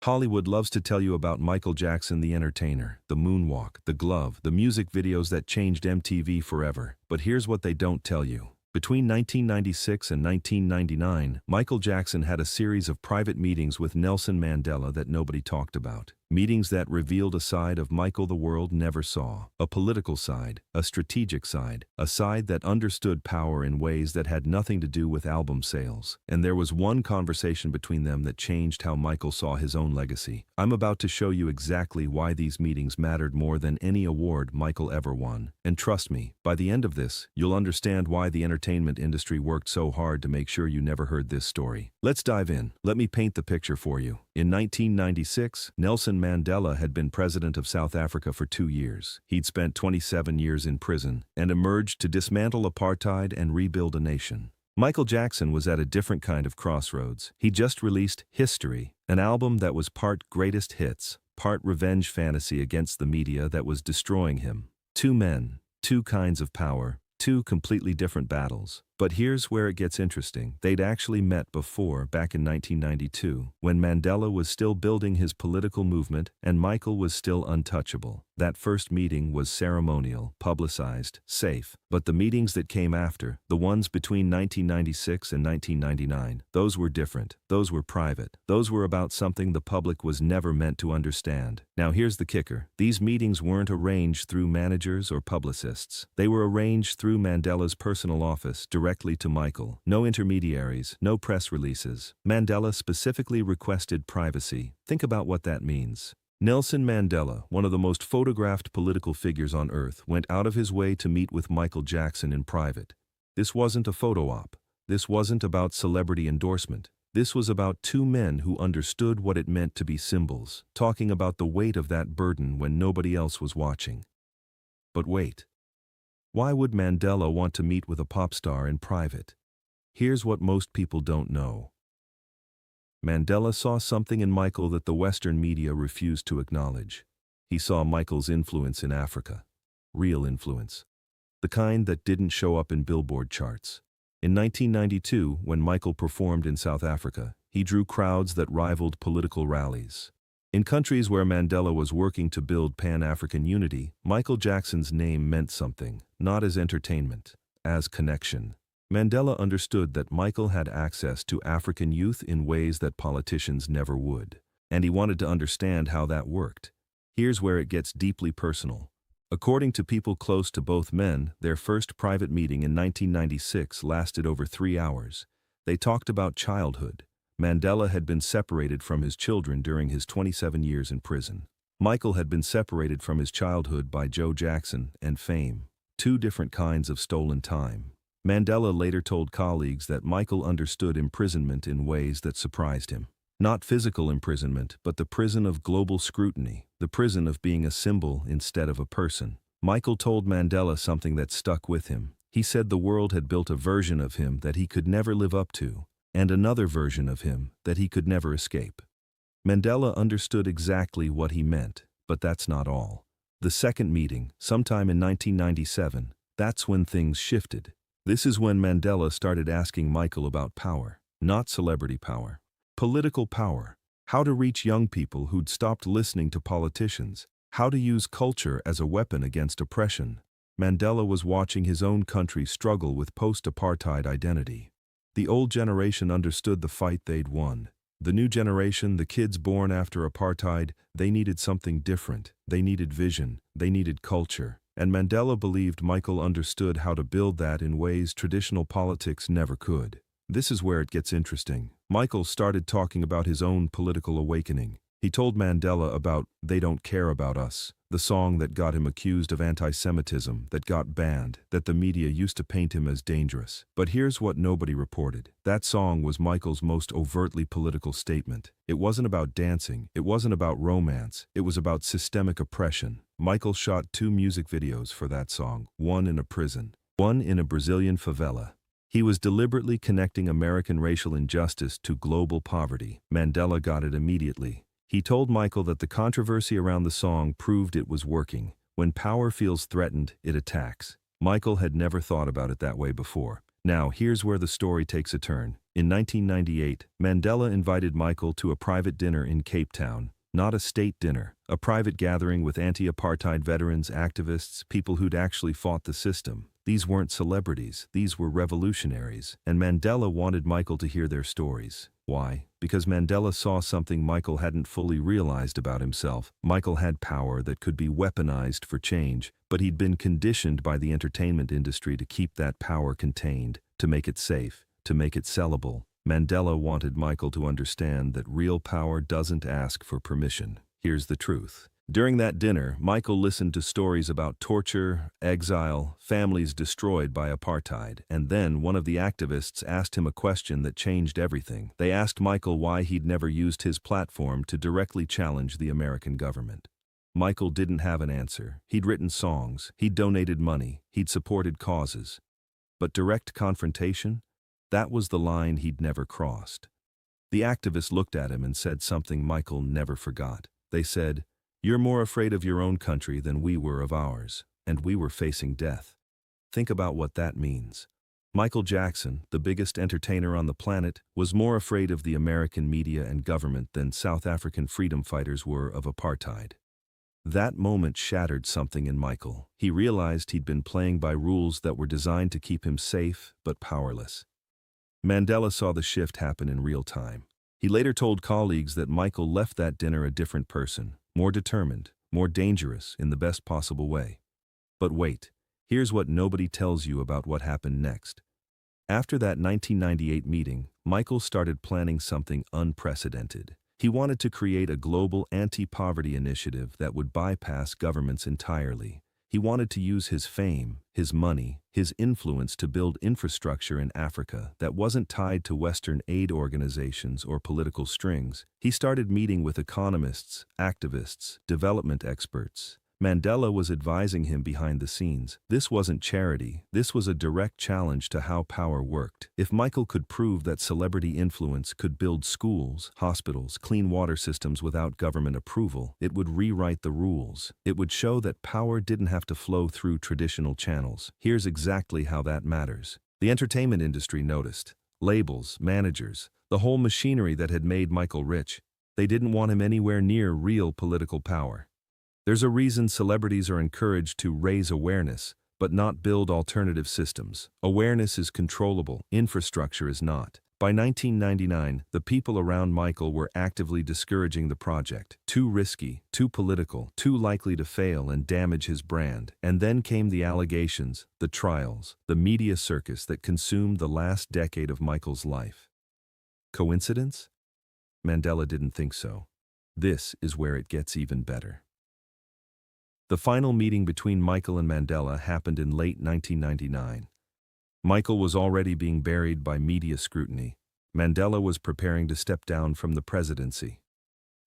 Hollywood loves to tell you about Michael Jackson the entertainer, the moonwalk, the glove, the music videos that changed MTV forever. But here's what they don't tell you. Between 1996 and 1999, Michael Jackson had a series of private meetings with Nelson Mandela that nobody talked about. Meetings that revealed a side of Michael the world never saw. A political side, a strategic side, a side that understood power in ways that had nothing to do with album sales. And there was one conversation between them that changed how Michael saw his own legacy. I'm about to show you exactly why these meetings mattered more than any award Michael ever won. And trust me, by the end of this, you'll understand why the entertainment industry worked so hard to make sure you never heard this story. Let's dive in. Let me paint the picture for you. In 1996, Nelson Mandela had been president of South Africa for 2 years. He'd spent 27 years in prison and emerged to dismantle apartheid and rebuild a nation. Michael Jackson was at a different kind of crossroads. He just released History, an album that was part greatest hits, part revenge fantasy against the media that was destroying him. Two men, two kinds of power, two completely different battles. But here's where it gets interesting. They'd actually met before, back in 1992, when Mandela was still building his political movement and Michael was still untouchable. That first meeting was ceremonial, publicized, safe. But the meetings that came after, the ones between 1996 and 1999, those were different. Those were private. Those were about something the public was never meant to understand. Now here's the kicker. These meetings weren't arranged through managers or publicists. They were arranged through Mandela's personal office, directly to Michael. No intermediaries, no press releases. Mandela specifically requested privacy. Think about what that means. Nelson Mandela, one of the most photographed political figures on earth, went out of his way to meet with Michael Jackson in private. This wasn't a photo op. This wasn't about celebrity endorsement. This was about two men who understood what it meant to be symbols, talking about the weight of that burden when nobody else was watching. But wait. Why would Mandela want to meet with a pop star in private? Here's what most people don't know. Mandela saw something in Michael that the Western media refused to acknowledge. He saw Michael's influence in Africa. Real influence. The kind that didn't show up in Billboard charts. In 1992, when Michael performed in South Africa, he drew crowds that rivaled political rallies. In countries where Mandela was working to build Pan-African unity, Michael Jackson's name meant something, not as entertainment, as connection. Mandela understood that Michael had access to African youth in ways that politicians never would, and he wanted to understand how that worked. Here's where it gets deeply personal. According to people close to both men, their first private meeting in 1996 lasted over 3 hours. They talked about childhood. Mandela had been separated from his children during his 27 years in prison. Michael had been separated from his childhood by Joe Jackson and fame. Two different kinds of stolen time. Mandela later told colleagues that Michael understood imprisonment in ways that surprised him. Not physical imprisonment, but the prison of global scrutiny, the prison of being a symbol instead of a person. Michael told Mandela something that stuck with him. He said the world had built a version of him that he could never live up to, and another version of him that he could never escape. Mandela understood exactly what he meant, but that's not all. The second meeting, sometime in 1997, that's when things shifted. This is when Mandela started asking Michael about power, not celebrity power, political power, how to reach young people who'd stopped listening to politicians, how to use culture as a weapon against oppression. Mandela was watching his own country struggle with post-apartheid identity. The old generation understood the fight they'd won. The new generation, the kids born after apartheid, they needed something different. They needed vision. They needed culture. And Mandela believed Michael understood how to build that in ways traditional politics never could. This is where it gets interesting. Michael started talking about his own political awakening. He told Mandela about "They Don't Care About Us," the song that got him accused of anti-Semitism, that got banned, that the media used to paint him as dangerous. But here's what nobody reported. That song was Michael's most overtly political statement. It wasn't about dancing, it wasn't about romance, it was about systemic oppression. Michael shot 2 music videos for that song, one in a prison, one in a Brazilian favela. He was deliberately connecting American racial injustice to global poverty. Mandela got it immediately. He told Michael that the controversy around the song proved it was working. When power feels threatened, it attacks. Michael had never thought about it that way before. Now, here's where the story takes a turn. In 1998, Mandela invited Michael to a private dinner in Cape Town. Not a state dinner, a private gathering with anti-apartheid veterans, activists, people who'd actually fought the system. These weren't celebrities, these were revolutionaries, and Mandela wanted Michael to hear their stories. Why? Because Mandela saw something Michael hadn't fully realized about himself. Michael had power that could be weaponized for change, but he'd been conditioned by the entertainment industry to keep that power contained, to make it safe, to make it sellable. Mandela wanted Michael to understand that real power doesn't ask for permission. Here's the truth. During that dinner, Michael listened to stories about torture, exile, families destroyed by apartheid, and then one of the activists asked him a question that changed everything. They asked Michael why he'd never used his platform to directly challenge the American government. Michael didn't have an answer. He'd written songs, he'd donated money, he'd supported causes. But direct confrontation? That was the line he'd never crossed. The activists looked at him and said something Michael never forgot. They said, "You're more afraid of your own country than we were of ours, and we were facing death." Think about what that means. Michael Jackson, the biggest entertainer on the planet, was more afraid of the American media and government than South African freedom fighters were of apartheid. That moment shattered something in Michael. He realized he'd been playing by rules that were designed to keep him safe but powerless. Mandela saw the shift happen in real time. He later told colleagues that Michael left that dinner a different person, more determined, more dangerous in the best possible way. But wait, here's what nobody tells you about what happened next. After that 1998 meeting, Michael started planning something unprecedented. He wanted to create a global anti-poverty initiative that would bypass governments entirely. He wanted to use his fame, his money, his influence to build infrastructure in Africa that wasn't tied to Western aid organizations or political strings. He started meeting with economists, activists, development experts. Mandela was advising him behind the scenes. This wasn't charity. This was a direct challenge to how power worked. If Michael could prove that celebrity influence could build schools, hospitals, clean water systems without government approval, it would rewrite the rules. It would show that power didn't have to flow through traditional channels. Here's exactly how that matters. The entertainment industry noticed. Labels, managers, the whole machinery that had made Michael rich. They didn't want him anywhere near real political power. There's a reason celebrities are encouraged to raise awareness, but not build alternative systems. Awareness is controllable, infrastructure is not. By 1999, the people around Michael were actively discouraging the project. Too risky, too political, too likely to fail and damage his brand. And then came the allegations, the trials, the media circus that consumed the last decade of Michael's life. Coincidence? Mandela didn't think so. This is where it gets even better. The final meeting between Michael and Mandela happened in late 1999. Michael was already being buried by media scrutiny. Mandela was preparing to step down from the presidency.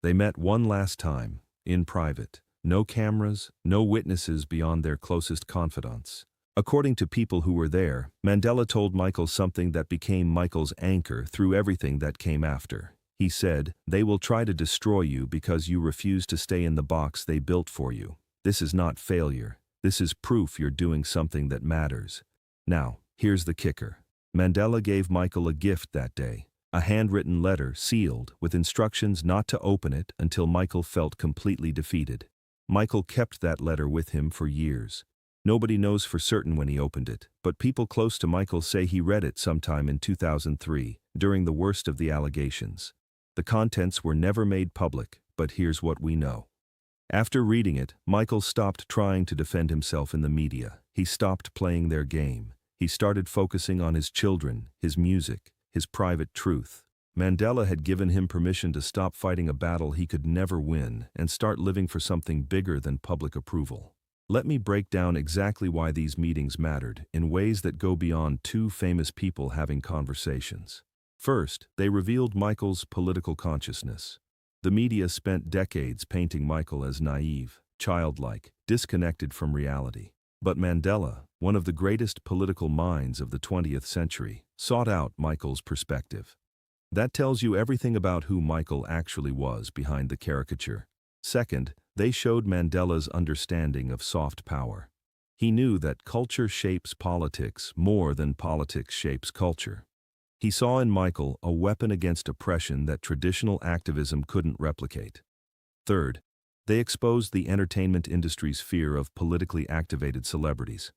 They met one last time, in private. No cameras, no witnesses beyond their closest confidants. According to people who were there, Mandela told Michael something that became Michael's anchor through everything that came after. He said, "They will try to destroy you because you refuse to stay in the box they built for you. This is not failure. This is proof you're doing something that matters." Now, here's the kicker. Mandela gave Michael a gift that day, a handwritten letter sealed with instructions not to open it until Michael felt completely defeated. Michael kept that letter with him for years. Nobody knows for certain when he opened it, but people close to Michael say he read it sometime in 2003, during the worst of the allegations. The contents were never made public, but here's what we know. After reading it, Michael stopped trying to defend himself in the media. He stopped playing their game. He started focusing on his children, his music, his private truth. Mandela had given him permission to stop fighting a battle he could never win and start living for something bigger than public approval. Let me break down exactly why these meetings mattered in ways that go beyond two famous people having conversations. First, they revealed Michael's political consciousness. The media spent decades painting Michael as naive, childlike, disconnected from reality. But Mandela, one of the greatest political minds of the 20th century, sought out Michael's perspective. That tells you everything about who Michael actually was behind the caricature. Second, they showed Mandela's understanding of soft power. He knew that culture shapes politics more than politics shapes culture. He saw in Michael a weapon against oppression that traditional activism couldn't replicate. Third, they exposed the entertainment industry's fear of politically activated celebrities.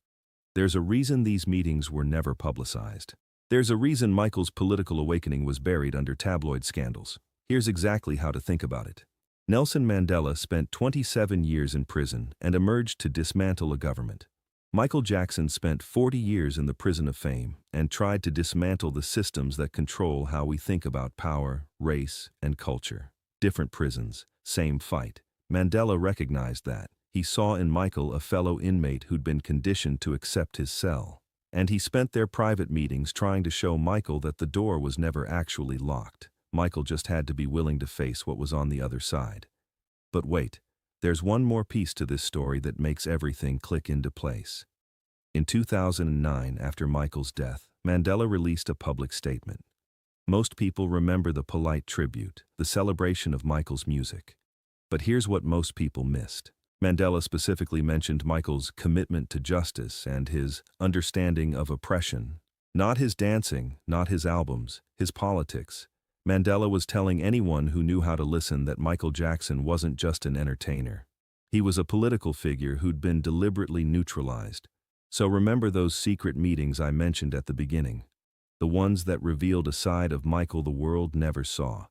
There's a reason these meetings were never publicized. There's a reason Michael's political awakening was buried under tabloid scandals. Here's exactly how to think about it. Nelson Mandela spent 27 years in prison and emerged to dismantle a government. Michael Jackson spent 40 years in the prison of fame and tried to dismantle the systems that control how we think about power, race, and culture. Different prisons, same fight. Mandela recognized that. He saw in Michael a fellow inmate who'd been conditioned to accept his cell. And he spent their private meetings trying to show Michael that the door was never actually locked. Michael just had to be willing to face what was on the other side. But wait, there's one more piece to this story that makes everything click into place. In 2009, after Michael's death, Mandela released a public statement. Most people remember the polite tribute, the celebration of Michael's music. But here's what most people missed. Mandela specifically mentioned Michael's commitment to justice and his understanding of oppression. Not his dancing, not his albums, his politics. Mandela was telling anyone who knew how to listen that Michael Jackson wasn't just an entertainer. He was a political figure who'd been deliberately neutralized. So remember those secret meetings I mentioned at the beginning, the ones that revealed a side of Michael the world never saw.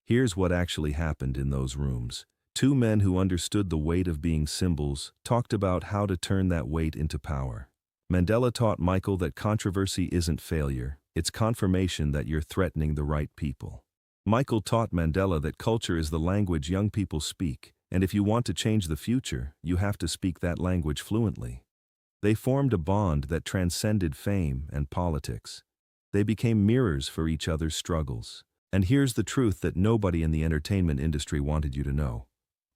Here's what actually happened in those rooms. Two men who understood the weight of being symbols talked about how to turn that weight into power. Mandela taught Michael that controversy isn't failure, it's confirmation that you're threatening the right people. Michael taught Mandela that culture is the language young people speak, and if you want to change the future, you have to speak that language fluently. They formed a bond that transcended fame and politics. They became mirrors for each other's struggles. And here's the truth that nobody in the entertainment industry wanted you to know.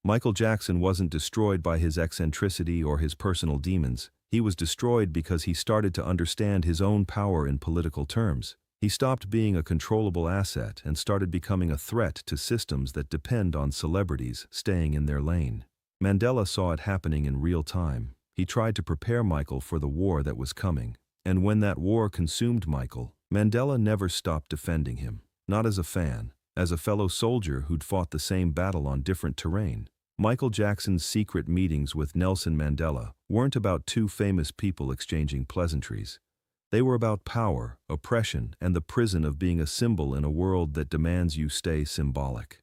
Michael Jackson wasn't destroyed by his eccentricity or his personal demons. He was destroyed because he started to understand his own power in political terms. He stopped being a controllable asset and started becoming a threat to systems that depend on celebrities staying in their lane. Mandela saw it happening in real time. He tried to prepare Michael for the war that was coming. And when that war consumed Michael, Mandela never stopped defending him. Not as a fan, as a fellow soldier who'd fought the same battle on different terrain. Michael Jackson's secret meetings with Nelson Mandela weren't about two famous people exchanging pleasantries. They were about power, oppression, and the prison of being a symbol in a world that demands you stay symbolic.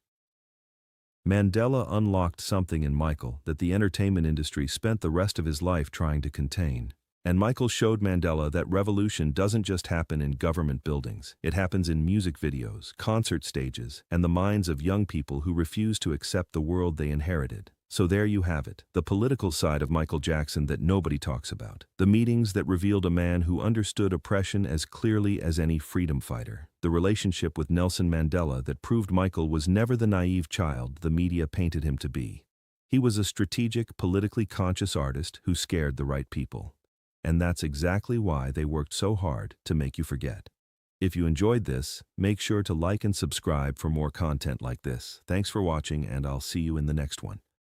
Mandela unlocked something in Michael that the entertainment industry spent the rest of his life trying to contain. And Michael showed Mandela that revolution doesn't just happen in government buildings. It happens in music videos, concert stages, and the minds of young people who refuse to accept the world they inherited. So there you have it, the political side of Michael Jackson that nobody talks about. The meetings that revealed a man who understood oppression as clearly as any freedom fighter. The relationship with Nelson Mandela that proved Michael was never the naive child the media painted him to be. He was a strategic, politically conscious artist who scared the right people. And that's exactly why they worked so hard to make you forget. If you enjoyed this, make sure to like and subscribe for more content like this. Thanks for watching, and I'll see you in the next one.